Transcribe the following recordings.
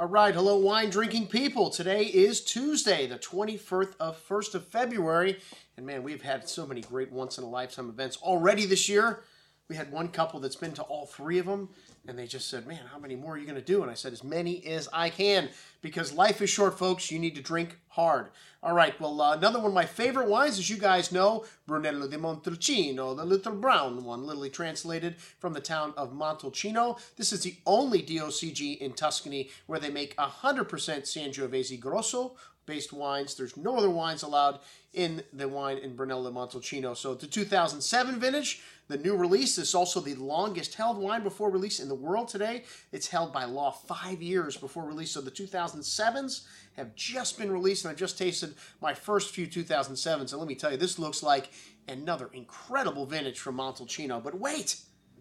All right, hello wine drinking people. Today is Tuesday, the 21st of February. And man, we've had so many great once-in-a-lifetime events already this year. We had one couple that's been to all three of them, and they just said, man, how many more are you going to do? And I said, as many as I can, because life is short, folks. You need to drink hard. All right, well, another one of my favorite wines, as you guys know, Brunello di Montalcino, the little brown one, literally translated from the town of Montalcino. This is the only DOCG in Tuscany where they make 100% Sangiovese Grosso based wines. There's no other wines allowed in the wine in Brunello di Montalcino. So the 2007 vintage, the new release, is also the longest held wine before release in the world today. It's held by law 5 years before release. So the 2007s have just been released, and I've just tasted my first few 2007s. And let me tell you, this looks like another incredible vintage from Montalcino. But wait!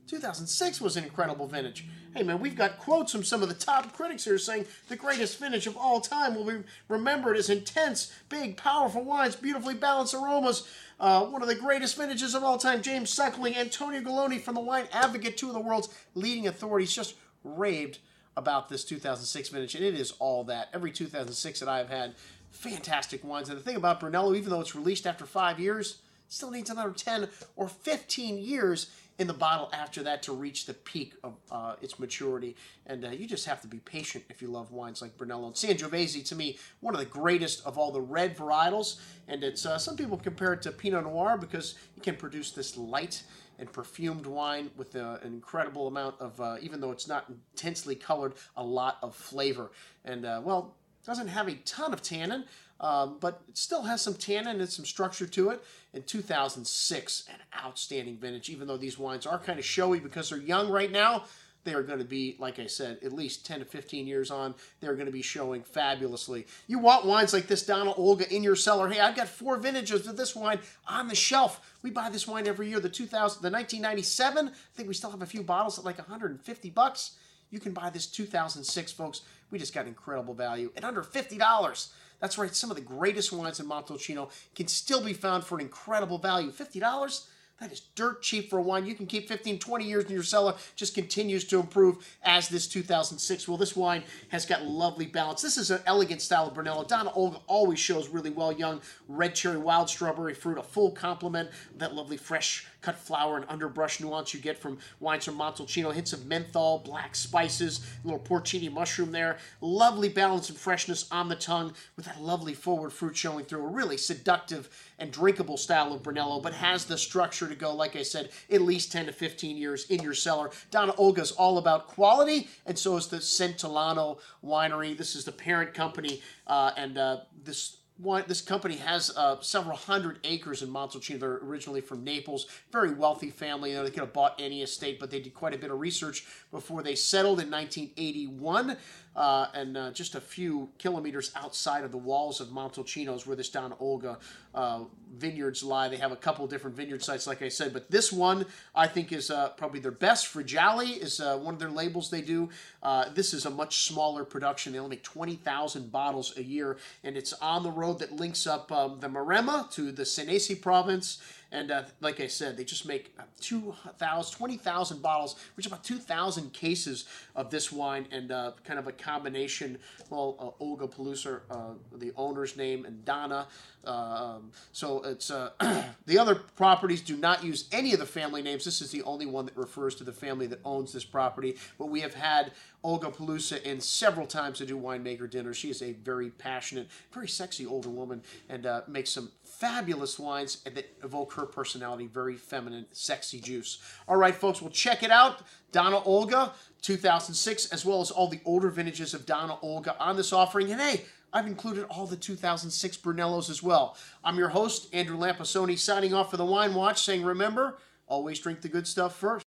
2006 was an incredible vintage. Hey man, we've got quotes from some of the top critics here saying the greatest vintage of all time will be remembered as intense, big, powerful wines, beautifully balanced aromas. One of the greatest vintages of all time. James Suckling, Antonio Galloni from the Wine Advocate, two of the world's leading authorities, just raved about this 2006 vintage, and it is all that. Every 2006 that I've had, fantastic wines. And the thing about Brunello, even though it's released after 5 years, it still needs another 10 or 15 years in the bottle after that to reach the peak of its maturity. And you just have to be patient if you love wines like Brunello. And Sangiovese, to me, one of the greatest of all the red varietals. And it's some people compare it to Pinot Noir because you can produce this light and perfumed wine with an incredible amount of, even though it's not intensely colored, a lot of flavor. And, well, it doesn't have a ton of tannin, but it still has some tannin and some structure to it. In 2006, an outstanding vintage. Even though these wines are kind of showy because they're young right now, they are going to be, like I said, at least 10 to 15 years on. They're going to be showing fabulously. You want wines like this Donna Olga in your cellar. Hey, I've got 4 vintages of this wine on the shelf. We buy this wine every year. The 1997, I think we still have a few bottles at like 150 bucks. You can buy this 2006, folks. We just got incredible value at under $50. That's right, some of the greatest wines in Montalcino can still be found for an incredible value. $50? That is dirt cheap for a wine you can keep 15, 20 years in your cellar. Just continues to improve as this 2006 will. This wine has got lovely balance. This is an elegant style of Brunello. Donna Olga always shows really well. Young red cherry, wild strawberry fruit, a full complement of that lovely fresh cut flower and underbrush nuance you get from wines from Montalcino. Hints of menthol, black spices, a little porcini mushroom there. Lovely balance and freshness on the tongue with that lovely forward fruit showing through. A really seductive and drinkable style of Brunello, but has the structure to go, like I said, at least 10 to 15 years in your cellar. Donna Olga is all about quality, and so is the Centolani winery. This is the parent company, and this company has several hundred acres in Montalcino. They're originally from Naples. Very wealthy family. You know, they could have bought any estate, but they did quite a bit of research before they settled in 1981. And just a few kilometers outside of the walls of Montalcino is where this Donna Olga vineyards lie. They have a couple different vineyard sites, like I said, but this one I think is probably their best. Frugale is one of their labels they do. This is a much smaller production. They only make 20,000 bottles a year, and it's on the road that links up the Maremma to the Senesi province. And like I said, they just make 20,000 bottles, which is about 2,000 cases of this wine, and kind of a combination, well, Olga Peluso, the owner's name, and Donna. So it's the other properties do not use any of the family names. This is the only one that refers to the family that owns this property. But we have had Olga Peluso in several times to do winemaker dinners. She is a very passionate, very sexy older woman, and makes some fabulous wines that evoke her personality, very feminine, sexy juice. All right, folks, we'll check it out. Donna Olga, 2006, as well as all the older vintages of Donna Olga on this offering. And hey, I've included all the 2006 Brunellos as well. I'm your host, Andrew Lampasoni, signing off for the Wine Watch, saying remember, always drink the good stuff first.